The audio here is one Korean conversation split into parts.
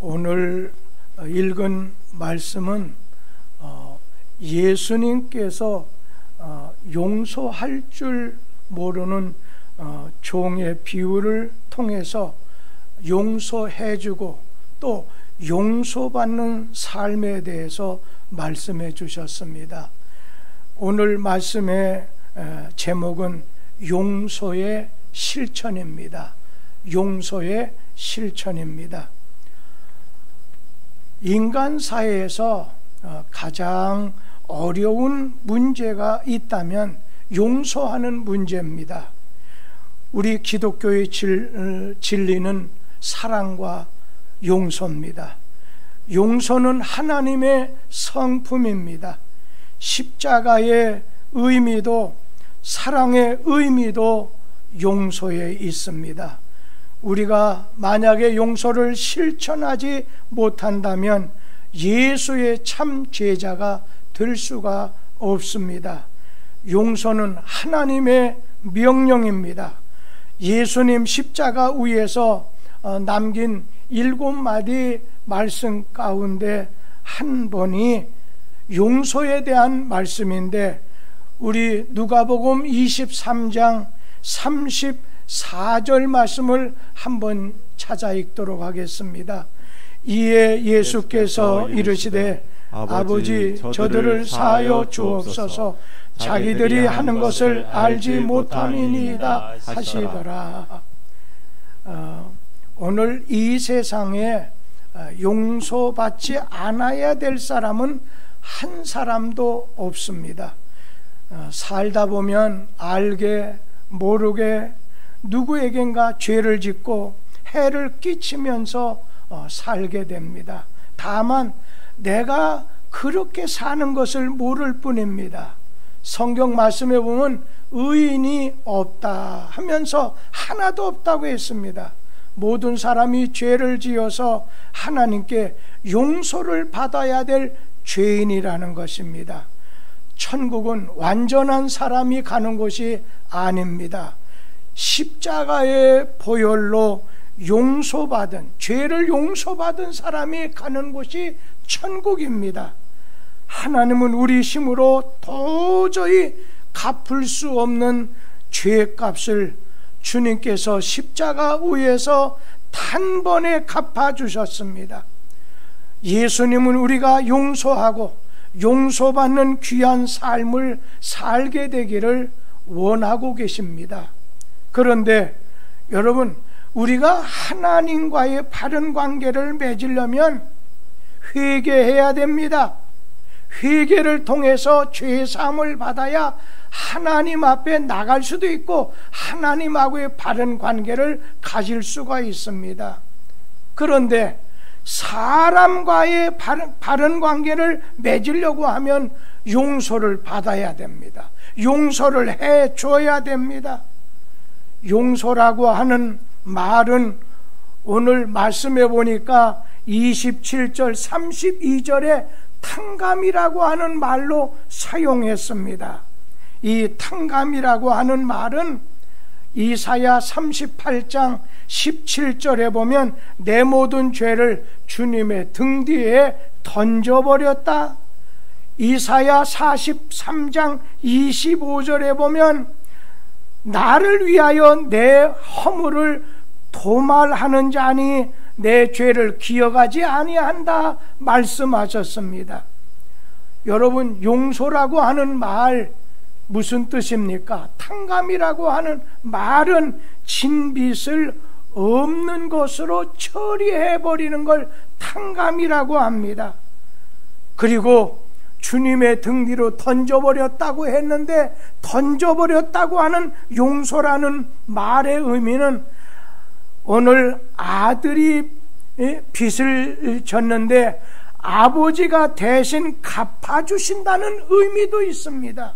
오늘 읽은 말씀은 예수님께서 용서할 줄 모르는 종의 비유를 통해서 용서해주고 또 용서받는 삶에 대해서 말씀해 주셨습니다. 오늘 말씀의 제목은 용서의 실천입니다. 용서의 실천입니다. 인간 사회에서 가장 어려운 문제가 있다면 용서하는 문제입니다. 우리 기독교의 진리는 사랑과 용서입니다. 용서는 하나님의 성품입니다. 십자가의 의미도 사랑의 의미도 용서에 있습니다. 우리가 만약에 용서를 실천하지 못한다면 예수의 참 제자가 될 수가 없습니다. 용서는 하나님의 명령입니다. 예수님 십자가 위에서 남긴 7마디 말씀 가운데 한 번이 용서에 대한 말씀인데, 우리 누가복음 23장 34절 말씀을 한번 찾아 읽도록 하겠습니다. 이에 예수께서 이르시되 아버지 저들을 사하여 주옵소서, 자기들이 하는 것을 알지 못함이니이다 하시더라. 오늘 이 세상에 용서받지 않아야 될 사람은 한 사람도 없습니다. 살다 보면 알게 모르게 누구에겐가 죄를 짓고 해를 끼치면서 살게 됩니다. 다만 내가 그렇게 사는 것을 모를 뿐입니다. 성경 말씀에 보면 의인이 없다 하면서 하나도 없다고 했습니다. 모든 사람이 죄를 지어서 하나님께 용서를 받아야 될 죄인이라는 것입니다. 천국은 완전한 사람이 가는 곳이 아닙니다. 십자가의 보혈로 용서받은, 죄를 용서받은 사람이 가는 곳이 천국입니다. 하나님은 우리 힘으로 도저히 갚을 수 없는 죄값을 주님께서 십자가 위에서 단번에 갚아주셨습니다. 예수님은 우리가 용서하고 용서받는 귀한 삶을 살게 되기를 원하고 계십니다. 그런데 여러분, 우리가 하나님과의 바른 관계를 맺으려면 회개해야 됩니다. 회개를 통해서 죄사함을 받아야 하나님 앞에 나갈 수도 있고 하나님하고의 바른 관계를 가질 수가 있습니다. 그런데 사람과의 바른 관계를 맺으려고 하면 용서를 받아야 됩니다. 용서를 해줘야 됩니다. 용서라고 하는 말은 오늘 말씀해 보니까 27절 32절에 탕감이라고 하는 말로 사용했습니다. 이 탕감이라고 하는 말은 이사야 38장 17절에 보면 내 모든 죄를 주님의 등 뒤에 던져버렸다. 이사야 43장 25절에 보면 나를 위하여 내 허물을 도말하는 자니 내 죄를 기억하지 아니한다 말씀하셨습니다. 여러분, 용서라고 하는 말 무슨 뜻입니까? 탕감이라고 하는 말은 진빚을 없는 것으로 처리해버리는 걸 탕감이라고 합니다. 그리고 주님의 등 뒤로 던져버렸다고 했는데, 던져버렸다고 하는 용서라는 말의 의미는 오늘 아들이 빚을 졌는데 아버지가 대신 갚아주신다는 의미도 있습니다.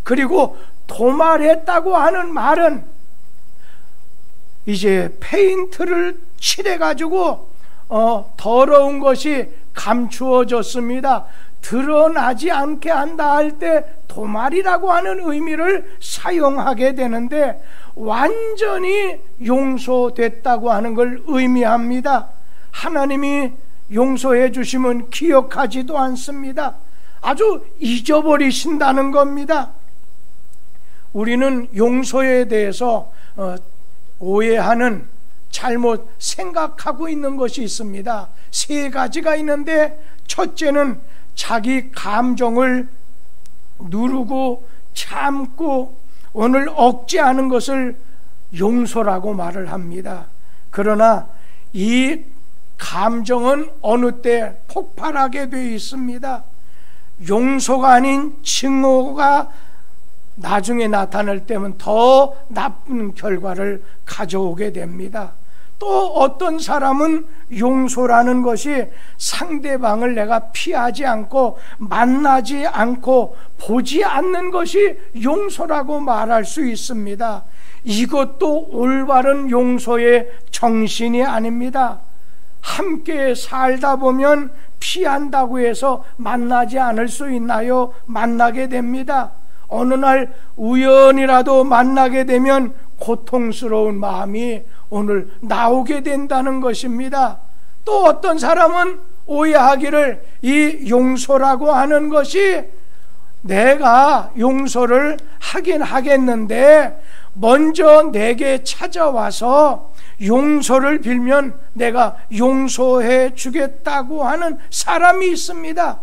그리고 도말했다고 하는 말은 이제 페인트를 칠해가지고 더러운 것이 감추어졌습니다. 드러나지 않게 한다 할 때 도말이라고 하는 의미를 사용하게 되는데, 완전히 용서됐다고 하는 걸 의미합니다. 하나님이 용서해 주시면 기억하지도 않습니다. 아주 잊어버리신다는 겁니다. 우리는 용서에 대해서 오해하는, 잘못 생각하고 있는 것이 있습니다. 세 가지가 있는데, 첫째는 자기 감정을 누르고 참고 오늘 억제하는 것을 용서라고 말을 합니다. 그러나 이 감정은 어느 때 폭발하게 되어 있습니다. 용서가 아닌 증오가 나중에 나타날 때면 더 나쁜 결과를 가져오게 됩니다. 또 어떤 사람은 용서라는 것이 상대방을 내가 피하지 않고 만나지 않고 보지 않는 것이 용서라고 말할 수 있습니다. 이것도 올바른 용서의 정신이 아닙니다. 함께 살다 보면 피한다고 해서 만나지 않을 수 있나요? 만나게 됩니다. 어느 날 우연이라도 만나게 되면 고통스러운 마음이 오늘 나오게 된다는 것입니다. 또 어떤 사람은 오해하기를 이 용서라고 하는 것이 내가 용서를 하긴 하겠는데 먼저 내게 찾아와서 용서를 빌면 내가 용서해 주겠다고 하는 사람이 있습니다.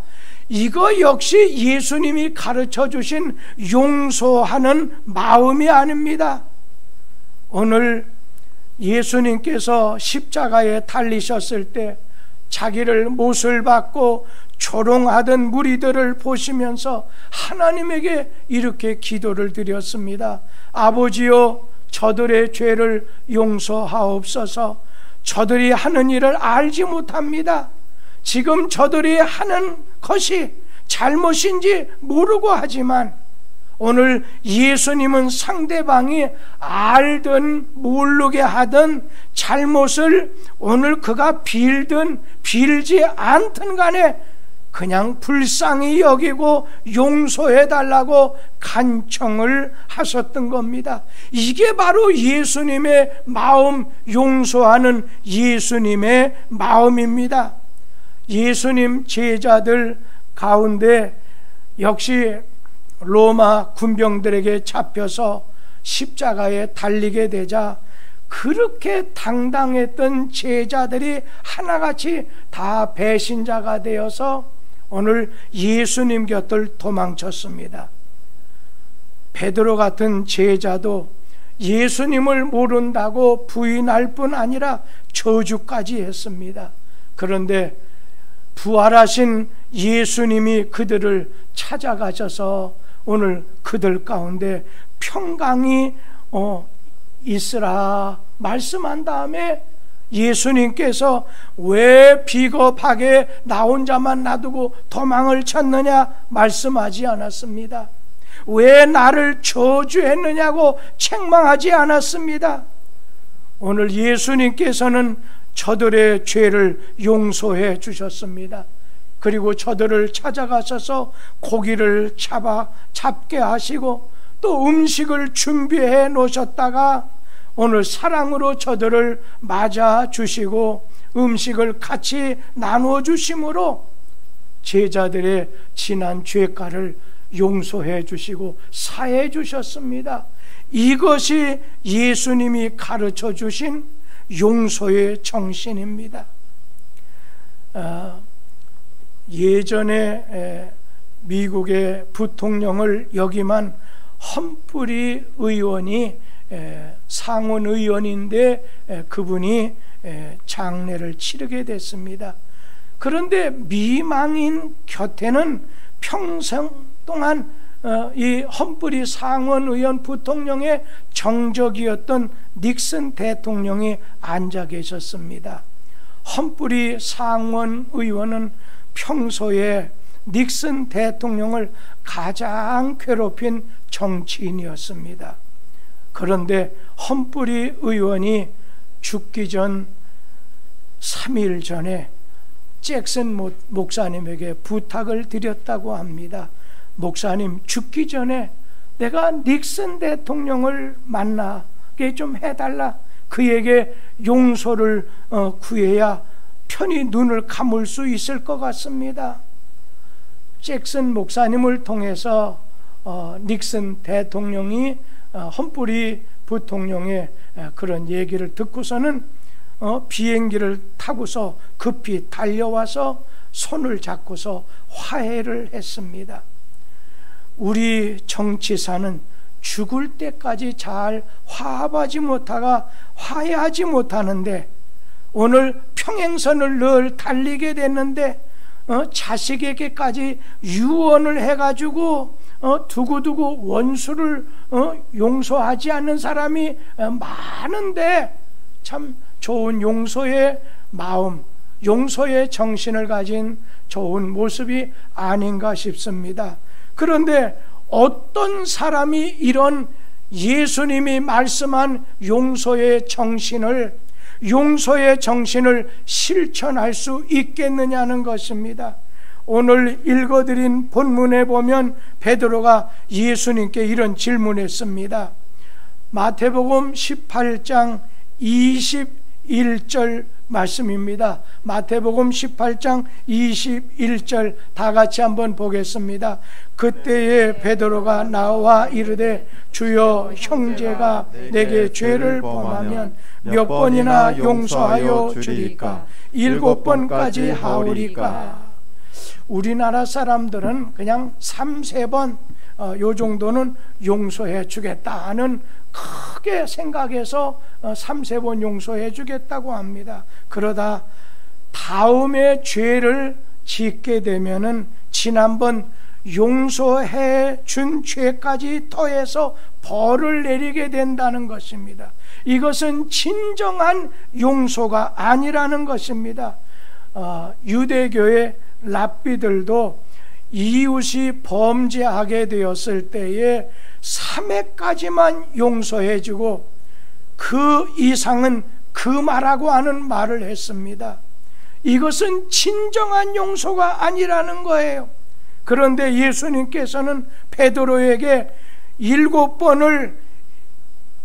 이거 역시 예수님이 가르쳐 주신 용서하는 마음이 아닙니다. 오늘 예수님께서 십자가에 달리셨을 때 자기를 못을 받고 조롱하던 무리들을 보시면서 하나님에게 이렇게 기도를 드렸습니다. 아버지여, 저들의 죄를 용서하옵소서. 저들이 하는 일을 알지 못합니다. 지금 저들이 하는 것이 잘못인지 모르고 하지만 오늘 예수님은 상대방이 알든 모르게 하든 잘못을 오늘 그가 빌든 빌지 않든 간에 그냥 불쌍히 여기고 용서해달라고 간청을 하셨던 겁니다. 이게 바로 예수님의 마음, 용서하는 예수님의 마음입니다. 예수님 제자들 가운데 역시 로마 군병들에게 잡혀서 십자가에 달리게 되자 그렇게 당당했던 제자들이 하나같이 다 배신자가 되어서 오늘 예수님 곁을 도망쳤습니다. 베드로 같은 제자도 예수님을 모른다고 부인할 뿐 아니라 저주까지 했습니다. 그런데 부활하신 예수님이 그들을 찾아가셔서 오늘 그들 가운데 평강이 있으라 말씀한 다음에 예수님께서 왜 비겁하게 나 혼자만 놔두고 도망을 쳤느냐 말씀하지 않았습니다. 왜 나를 저주했느냐고 책망하지 않았습니다. 오늘 예수님께서는 저들의 죄를 용서해 주셨습니다. 그리고 저들을 찾아가셔서 고기를 잡게 하시고 또 음식을 준비해 놓으셨다가 오늘 사랑으로 저들을 맞아 주시고 음식을 같이 나누어 주심으로 제자들의 지난 죄가를 용서해 주시고 사해 주셨습니다. 이것이 예수님이 가르쳐 주신 용서의 정신입니다. 예전에 미국의 부통령을 역임한 험프리 의원이 상원 의원인데 그분이 장례를 치르게 됐습니다. 그런데 미망인 곁에는 평생 동안 이 험프리 상원 의원 부통령의 정적이었던 닉슨 대통령이 앉아 계셨습니다. 험프리 상원 의원은 평소에 닉슨 대통령을 가장 괴롭힌 정치인이었습니다. 그런데 험프리 의원이 죽기 전 3일 전에 잭슨 목사님에게 부탁을 드렸다고 합니다. 목사님, 죽기 전에 내가 닉슨 대통령을 만나게 좀 해달라. 그에게 용서를 구해야 편히 눈을 감을 수 있을 것 같습니다. 잭슨 목사님을 통해서 닉슨 대통령이 험프리 부통령의 그런 얘기를 듣고서는 비행기를 타고서 급히 달려와서 손을 잡고서 화해를 했습니다. 우리 정치사는 죽을 때까지 잘 화합하지 못하가 화해하지 못하는데, 오늘 평행선을 늘 달리게 됐는데 자식에게까지 유언을 해가지고 두고두고 원수를 용서하지 않는 사람이 많은데, 참 좋은 용서의 마음, 용서의 정신을 가진 좋은 모습이 아닌가 싶습니다. 그런데 어떤 사람이 이런 예수님이 말씀한 용서의 정신을 실천할 수 있겠느냐는 것입니다. 오늘 읽어드린 본문에 보면 베드로가 예수님께 이런 질문했습니다. 마태복음 18장 21절 말씀입니다. 마태복음 18장 21절 다 같이 한번 보겠습니다. 그때에 베드로가 나와 이르되 주여, 형제가 내게 죄를 범하면 몇 번이나 용서하여 주리까? 7번까지 하오리까? 우리나라 사람들은 그냥 3-4번 요 정도는 용서해 주겠다 하는 크게 생각해서 3-4번 용서해 주겠다고 합니다. 그러다 다음에 죄를 짓게 되면은 지난번 용서해 준 죄까지 더해서 벌을 내리게 된다는 것입니다. 이것은 진정한 용서가 아니라는 것입니다. 유대교의 랍비들도 이웃이 범죄하게 되었을 때에 3회까지만 용서해주고 그 이상은 금하라고 하는 말을 했습니다. 이것은 진정한 용서가 아니라는 거예요. 그런데 예수님께서는 베드로에게 7번을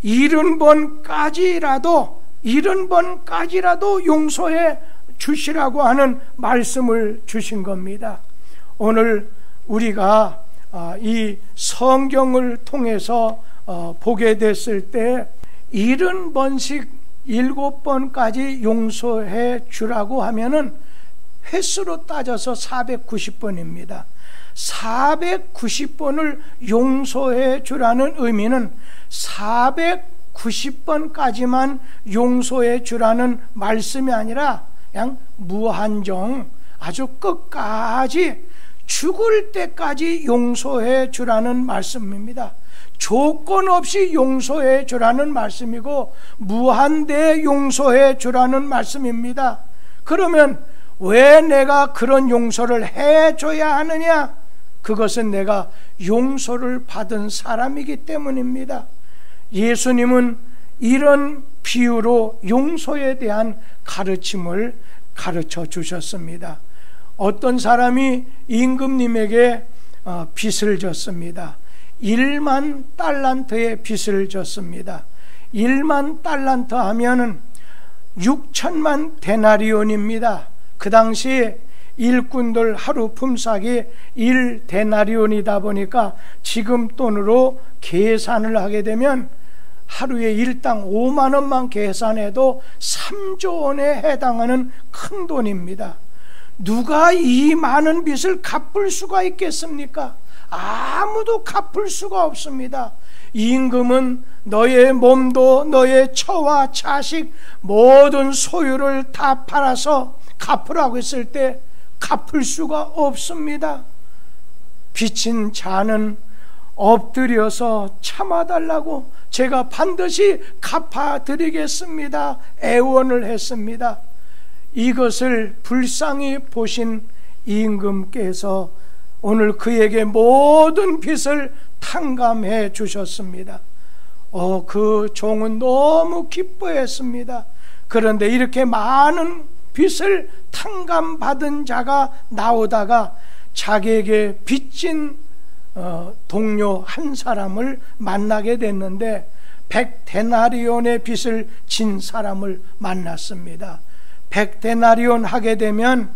70번까지라도 용서해 주시라고 하는 말씀을 주신 겁니다. 오늘 우리가 이 성경을 통해서 보게 됐을 때 70번씩 7번까지 용서해 주라고 하면은 횟수로 따져서 490번입니다. 490번을 용서해 주라는 의미는 490번까지만 용서해 주라는 말씀이 아니라 그냥 무한정 아주 끝까지 죽을 때까지 용서해 주라는 말씀입니다. 조건 없이 용서해 주라는 말씀이고 무한대 용서해 주라는 말씀입니다. 그러면 왜 내가 그런 용서를 해줘야 하느냐? 그것은 내가 용서를 받은 사람이기 때문입니다. 예수님은 이런 비유로 용서에 대한 가르침을 가르쳐 주셨습니다. 어떤 사람이 임금님에게 빚을 졌습니다. 1만 달란트의 빚을 졌습니다. 1만 달란트 하면은 6천만 데나리온입니다. 그 당시에 일꾼들 하루 품삯이 1데나리온이다 보니까 지금 돈으로 계산을 하게 되면 하루에 일당 5만 원만 계산해도 3조 원에 해당하는 큰 돈입니다. 누가 이 많은 빚을 갚을 수가 있겠습니까? 아무도 갚을 수가 없습니다. 임금은 너의 몸도 너의 처와 자식 모든 소유를 다 팔아서 갚으라고 했을 때 갚을 수가 없습니다. 빚진 자는 엎드려서 참아달라고 제가 반드시 갚아드리겠습니다. 애원을 했습니다. 이것을 불쌍히 보신 임금께서 오늘 그에게 모든 빚을 탕감해 주셨습니다. 그 종은 너무 기뻐했습니다. 그런데 이렇게 많은 빚을 탕감받은 자가 나오다가 자기에게 빚진 동료 한 사람을 만나게 됐는데 100데나리온의 빚을 진 사람을 만났습니다. 100데나리온 하게 되면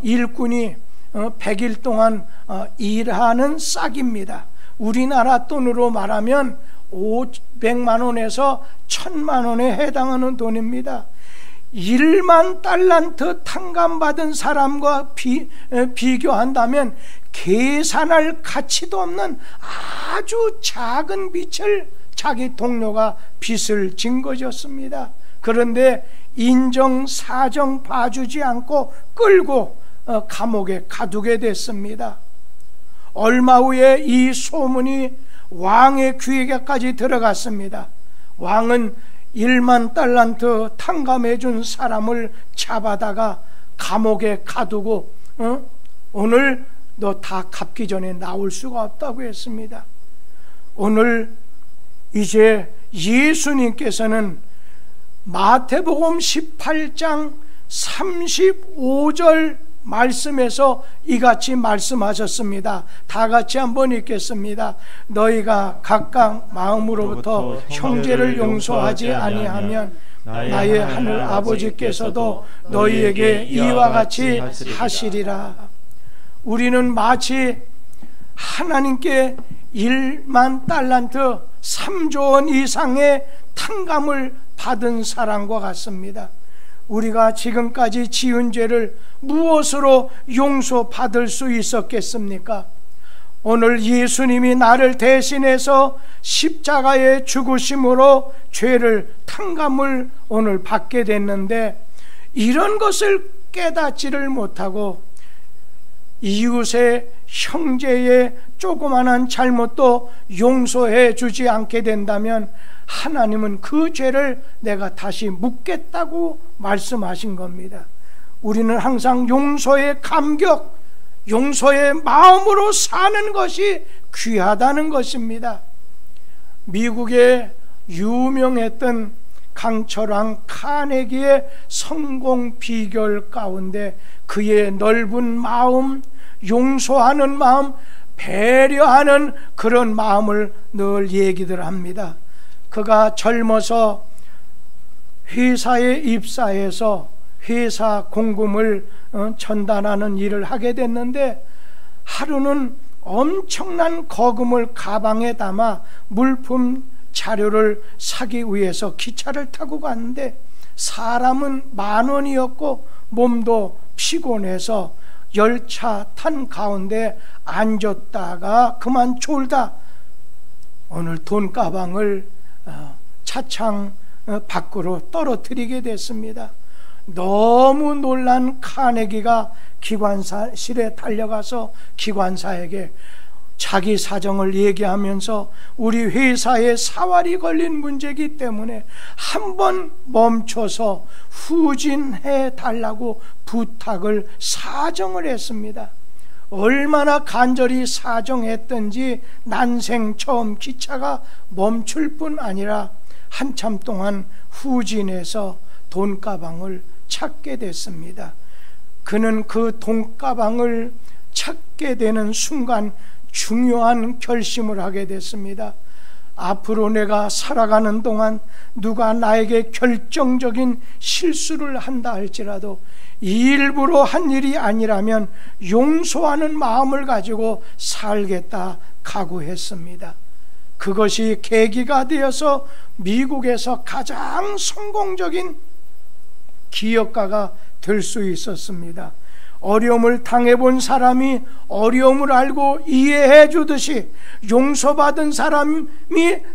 일꾼이 100일 동안 일하는 싹입니다. 우리나라 돈으로 말하면 500만 원에서 1000만 원에 해당하는 돈입니다. 1만 달란트 탕감받은 사람과 비교한다면 계산할 가치도 없는 아주 작은 빚을 자기 동료가 빚을 진 것이었습니다. 그런데 인정사정 봐주지 않고 끌고 감옥에 가두게 됐습니다. 얼마 후에 이 소문이 왕의 귀에까지 들어갔습니다. 왕은 1만 달란트 탕감해 준 사람을 잡아다가 감옥에 가두고 오늘 너 다 갚기 전에 나올 수가 없다고 했습니다. 오늘 이제 예수님께서는 마태복음 18장 35절 말씀에서 이같이 말씀하셨습니다. 다 같이 한번 읽겠습니다. 너희가 각각 마음으로부터 형제를 용서하지 아니하면 나의 하늘 아버지께서도 너희에게 이와 같이 하시리라. 우리는 마치 하나님께 1만 달란트 3조 원 이상의 탕감을 받은 사람과 같습니다. 우리가 지금까지 지은 죄를 무엇으로 용서받을 수 있었겠습니까? 오늘 예수님이 나를 대신해서 십자가에 죽으심으로 죄를 탕감을 오늘 받게 됐는데, 이런 것을 깨닫지를 못하고 이웃의 형제의 조그마한 잘못도 용서해 주지 않게 된다면 하나님은 그 죄를 내가 다시 묻겠다고 말씀하신 겁니다. 우리는 항상 용서의 감격, 용서의 마음으로 사는 것이 귀하다는 것입니다. 미국의 유명했던 강철왕 카네기의 성공 비결 가운데 그의 넓은 마음, 용서하는 마음, 배려하는 그런 마음을 늘 얘기들 합니다. 그가 젊어서 회사에 입사해서 회사 공금을 전달하는 일을 하게 됐는데, 하루는 엄청난 거금을 가방에 담아 물품 자료를 사기 위해서 기차를 타고 갔는데, 사람은 10,000원이었고 몸도 피곤해서 열차 탄 가운데 앉았다가 그만 졸다 오늘 돈가방을 차창 밖으로 떨어뜨리게 됐습니다. 너무 놀란 카네기가 기관사실에 달려가서 기관사에게 자기 사정을 얘기하면서 우리 회사에 사활이 걸린 문제이기 때문에 한번 멈춰서 후진해 달라고 부탁을 사정을 했습니다. 얼마나 간절히 사정했던지 난생 처음 기차가 멈출 뿐 아니라 한참 동안 후진해서 돈가방을 찾게 됐습니다. 그는 그 돈가방을 찾게 되는 순간 중요한 결심을 하게 됐습니다. 앞으로 내가 살아가는 동안 누가 나에게 결정적인 실수를 한다 할지라도 일부러 한 일이 아니라면 용서하는 마음을 가지고 살겠다 각오했습니다. 그것이 계기가 되어서 미국에서 가장 성공적인 기업가가 될 수 있었습니다. 어려움을 당해본 사람이 어려움을 알고 이해해 주듯이 용서받은 사람이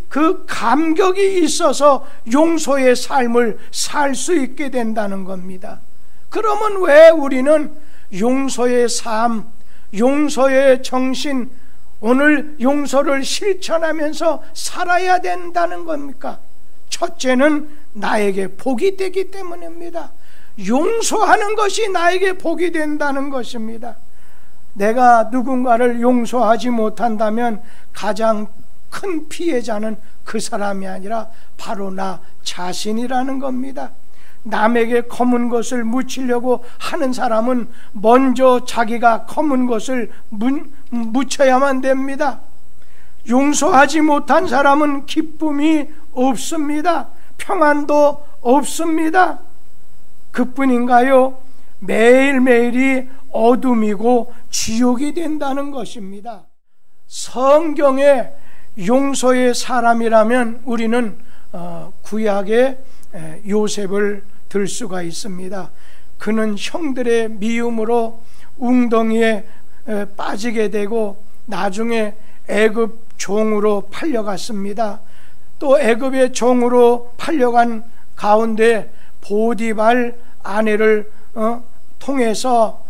그 감격이 있어서 용서의 삶을 살 수 있게 된다는 겁니다. 그러면 왜 우리는 용서의 삶, 용서의 정신, 오늘 용서를 실천하면서 살아야 된다는 겁니까? 첫째는 나에게 복이 되기 때문입니다. 용서하는 것이 나에게 복이 된다는 것입니다. 내가 누군가를 용서하지 못한다면 가장 큰 피해자는 그 사람이 아니라 바로 나 자신이라는 겁니다. 남에게 검은 것을 묻히려고 하는 사람은 먼저 자기가 검은 것을 묻혀야만 됩니다. 용서하지 못한 사람은 기쁨이 없습니다. 평안도 없습니다. 그뿐인가요? 매일매일이 어둠이고 지옥이 된다는 것입니다. 성경에 용서의 사람이라면 우리는 구약의 요셉을 들 수가 있습니다. 그는 형들의 미움으로 웅덩이에 빠지게 되고 나중에 애굽 종으로 팔려갔습니다. 또 애굽의 종으로 팔려간 가운데 보디발 아내를 통해서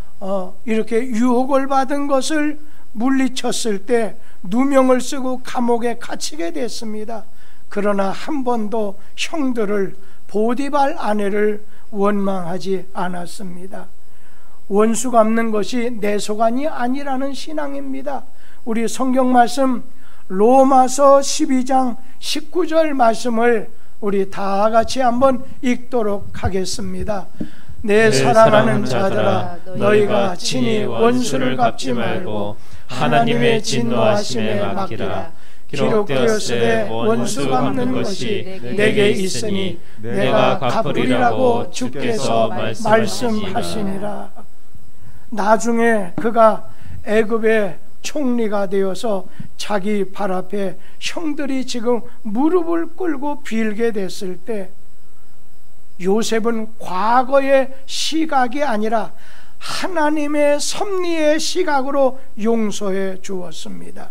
이렇게 유혹을 받은 것을 물리쳤을 때 누명을 쓰고 감옥에 갇히게 됐습니다. 그러나 한 번도 형들을, 보디발 아내를 원망하지 않았습니다. 원수 갚는 것이 내 소관이 아니라는 신앙입니다. 우리 성경 말씀 로마서 12장 19절 말씀을 우리 다 같이 한번 읽도록 하겠습니다. 내 사랑하는 자들아, 너희가 친히 원수를 갚지 말고 하나님의 진노하심에 맡기라. 기록되었으되 원수 갚는 것이 내게 있으니 내가 갚으리라고 주께서 말씀하시니라. 나중에 그가 애굽의 총리가 되어서 자기 발 앞에 형들이 지금 무릎을 꿇고 빌게 됐을 때 요셉은 과거의 시각이 아니라 하나님의 섭리의 시각으로 용서해 주었습니다.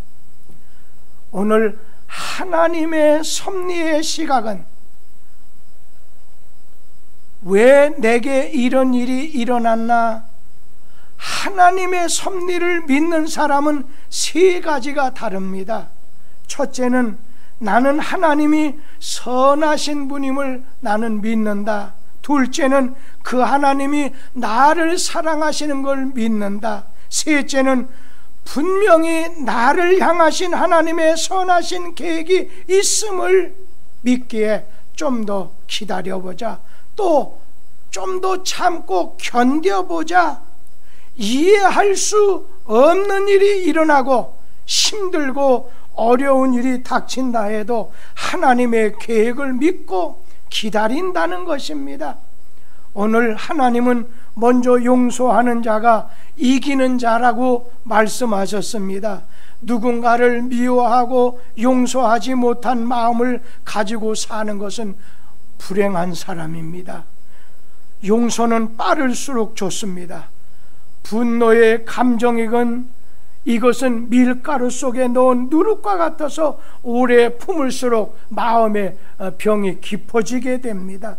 오늘 하나님의 섭리의 시각은 왜 내게 이런 일이 일어났나? 하나님의 섭리를 믿는 사람은 세 가지가 다릅니다. 첫째는 나는 하나님이 선하신 분임을 나는 믿는다. 둘째는 그 하나님이 나를 사랑하시는 걸 믿는다. 셋째는 분명히 나를 향하신 하나님의 선하신 계획이 있음을 믿기에 좀 더 기다려보자, 또 좀 더 참고 견뎌보자. 이해할 수 없는 일이 일어나고 힘들고 어려운 일이 닥친다 해도 하나님의 계획을 믿고 기다린다는 것입니다. 오늘 하나님은 먼저 용서하는 자가 이기는 자라고 말씀하셨습니다. 누군가를 미워하고 용서하지 못한 마음을 가지고 사는 것은 불행한 사람입니다. 용서는 빠를수록 좋습니다. 분노의 감정이건 이것은 밀가루 속에 넣은 누룩과 같아서 오래 품을수록 마음의 병이 깊어지게 됩니다.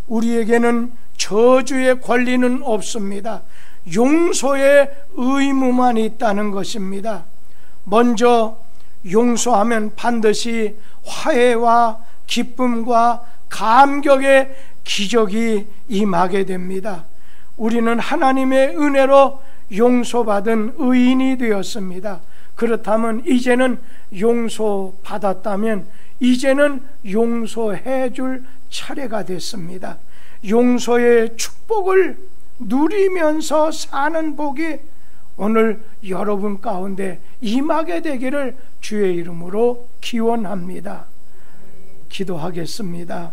우리에게는 저주의 권리는 없습니다. 용서의 의무만 있다는 것입니다. 먼저 용서하면 반드시 화해와 기쁨과 감격의 기적이 임하게 됩니다. 우리는 하나님의 은혜로 용서받은 의인이 되었습니다. 그렇다면 이제는 용서받았다면 이제는 용서해 줄 차례가 됐습니다. 용서의 축복을 누리면서 사는 복이 오늘 여러분 가운데 임하게 되기를 주의 이름으로 기원합니다. 기도하겠습니다.